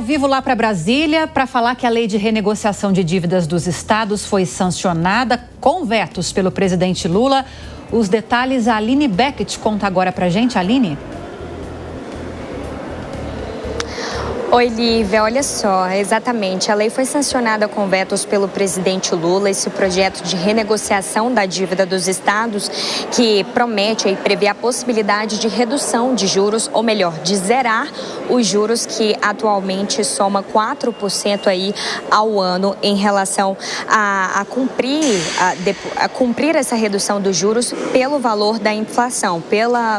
vivo lá para Brasília para falar que a lei de renegociação de dívidas dos estados foi sancionada com vetos pelo presidente Lula. Os detalhes a Aline Beckett conta agora para a gente. Aline? Oi, Lívia, olha só, exatamente, a lei foi sancionada com vetos pelo presidente Lula, esse projeto de renegociação da dívida dos estados, que promete e prevê a possibilidade de redução de juros, ou melhor, de zerar os juros que atualmente soma 4% aí ao ano em relação a cumprir essa redução dos juros pelo valor da inflação,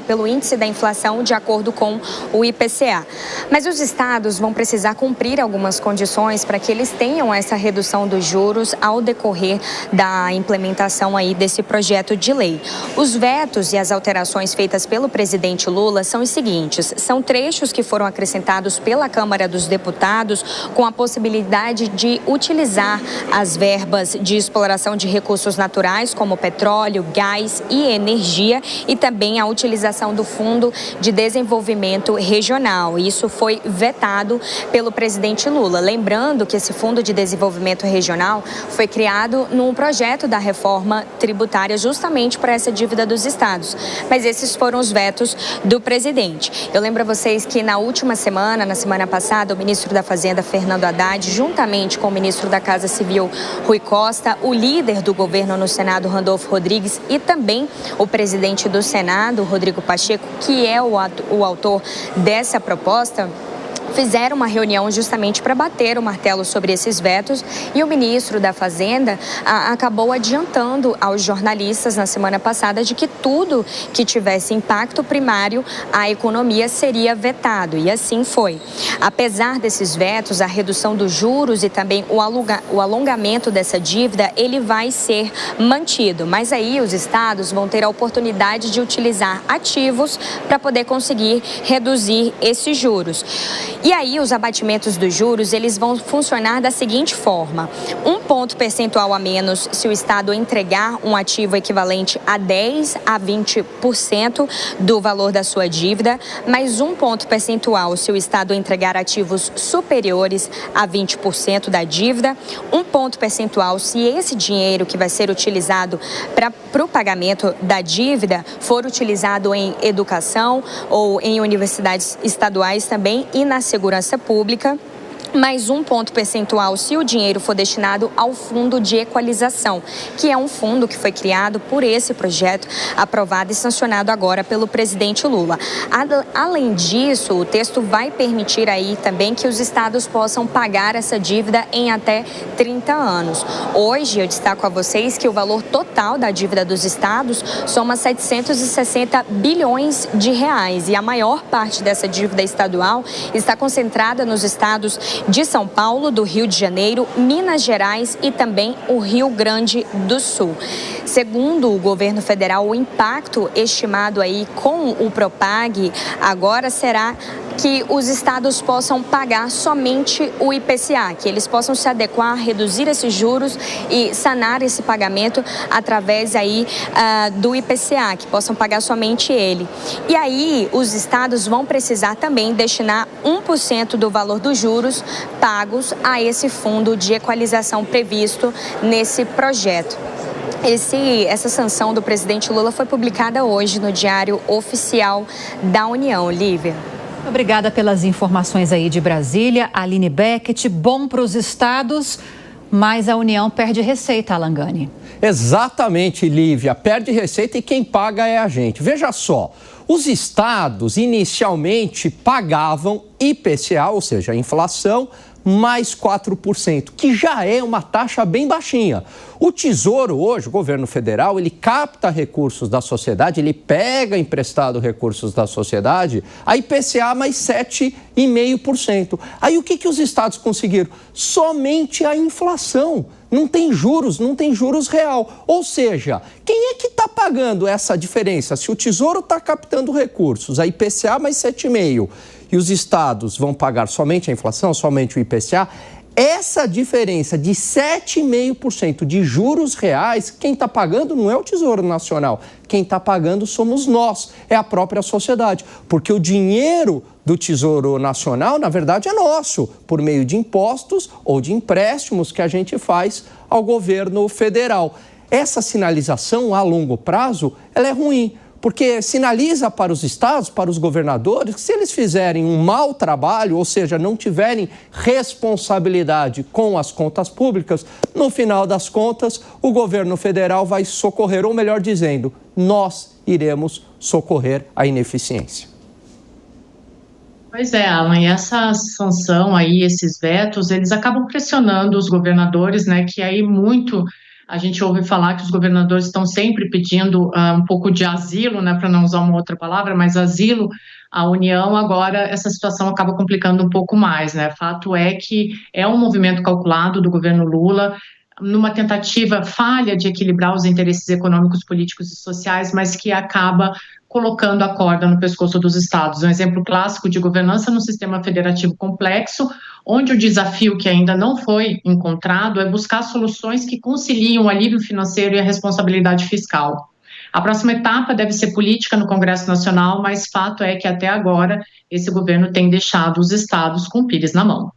pelo índice da inflação de acordo com o IPCA. Mas os estados vão precisar cumprir algumas condições para que eles tenham essa redução dos juros ao decorrer da implementação aí desse projeto de lei. Os vetos e as alterações feitas pelo presidente Lula são os seguintes: são trechos que foram acrescentados pela Câmara dos Deputados com a possibilidade de utilizar as verbas de exploração de recursos naturais, como petróleo, gás e energia, e também a utilização do Fundo de Desenvolvimento Regional. Isso foi vetado pelo presidente Lula. Lembrando que esse Fundo de Desenvolvimento Regional foi criado num projeto da reforma tributária justamente para essa dívida dos estados. Mas esses foram os vetos do presidente. Eu lembro a vocês que na semana passada, o ministro da Fazenda, Fernando Haddad, juntamente com o ministro da Casa Civil, Rui Costa, o líder do governo no Senado, Randolfo Rodrigues, e também o presidente do Senado, Rodrigo Pacheco, que é o autor dessa proposta, fizeram uma reunião justamente para bater o martelo sobre esses vetos, e o ministro da Fazenda acabou adiantando aos jornalistas na semana passada de que tudo que tivesse impacto primário à economia seria vetado, e assim foi. Apesar desses vetos, a redução dos juros e também o alongamento dessa dívida, ele vai ser mantido, mas aí os estados vão ter a oportunidade de utilizar ativos para poder conseguir reduzir esses juros. E aí os abatimentos dos juros, eles vão funcionar da seguinte forma: 1 ponto percentual a menos se o estado entregar um ativo equivalente a 10 a 20% do valor da sua dívida, mais 1 ponto percentual se o estado entregar ativos superiores a 20% da dívida, 1 ponto percentual se esse dinheiro que vai ser utilizado para o pagamento da dívida for utilizado em educação ou em universidades estaduais também e na segurança pública, mais 1 ponto percentual se o dinheiro for destinado ao Fundo de Equalização, que é um fundo que foi criado por esse projeto, aprovado e sancionado agora pelo presidente Lula. Além disso, o texto vai permitir aí também que os estados possam pagar essa dívida em até 30 anos. Hoje, eu destaco a vocês que o valor total da dívida dos estados soma 760 bilhões de reais, e a maior parte dessa dívida estadual está concentrada nos estados de São Paulo, do Rio de Janeiro, Minas Gerais e também o Rio Grande do Sul. Segundo o governo federal, o impacto estimado aí com o Propag agora será que os estados possam pagar somente o IPCA, que eles possam se adequar, reduzir esses juros e sanar esse pagamento através aí do IPCA, que possam pagar somente ele. E aí os estados vão precisar também destinar 1% do valor dos juros pagos a esse fundo de equalização previsto nesse projeto. Essa sanção do presidente Lula foi publicada hoje no Diário Oficial da União. Lívia. Obrigada pelas informações aí de Brasília. Aline Beckett, bom para os estados, mas a União perde receita, Alan Gani. Exatamente, Lívia. Perde receita e quem paga é a gente. Veja só, os estados inicialmente pagavam IPCA, ou seja, a inflação, mais 4%, que já é uma taxa bem baixinha. O Tesouro hoje, o governo federal, ele capta recursos da sociedade, ele pega emprestado recursos da sociedade, a IPCA mais 7,5%. Aí o que os estados conseguiram? Somente a inflação. Não tem juros real. Ou seja, quem é que está pagando essa diferença? Se o Tesouro está captando recursos, a IPCA mais 7,5%, e os estados vão pagar somente a inflação, somente o IPCA, essa diferença de 7,5% de juros reais, quem está pagando não é o Tesouro Nacional, quem está pagando somos nós, é a própria sociedade, porque o dinheiro do Tesouro Nacional, na verdade, é nosso, por meio de impostos ou de empréstimos que a gente faz ao governo federal. Essa sinalização a longo prazo, ela é ruim, porque sinaliza para os estados, para os governadores, que se eles fizerem um mau trabalho, ou seja, não tiverem responsabilidade com as contas públicas, no final das contas, o governo federal vai socorrer, ou melhor dizendo, nós iremos socorrer a ineficiência. Pois é, Alan, e essa sanção aí, esses vetos, eles acabam pressionando os governadores, né, que aí muito... A gente ouve falar que os governadores estão sempre pedindo um pouco de asilo, né, para não usar uma outra palavra, mas asilo à União. Agora, essa situação acaba complicando um pouco mais, né? Fato é que é um movimento calculado do governo Lula, numa tentativa falha de equilibrar os interesses econômicos, políticos e sociais, mas que acaba colocando a corda no pescoço dos estados. Um exemplo clássico de governança no sistema federativo complexo, onde o desafio que ainda não foi encontrado é buscar soluções que conciliem o alívio financeiro e a responsabilidade fiscal. A próxima etapa deve ser política no Congresso Nacional, mas fato é que até agora esse governo tem deixado os estados com o pires na mão.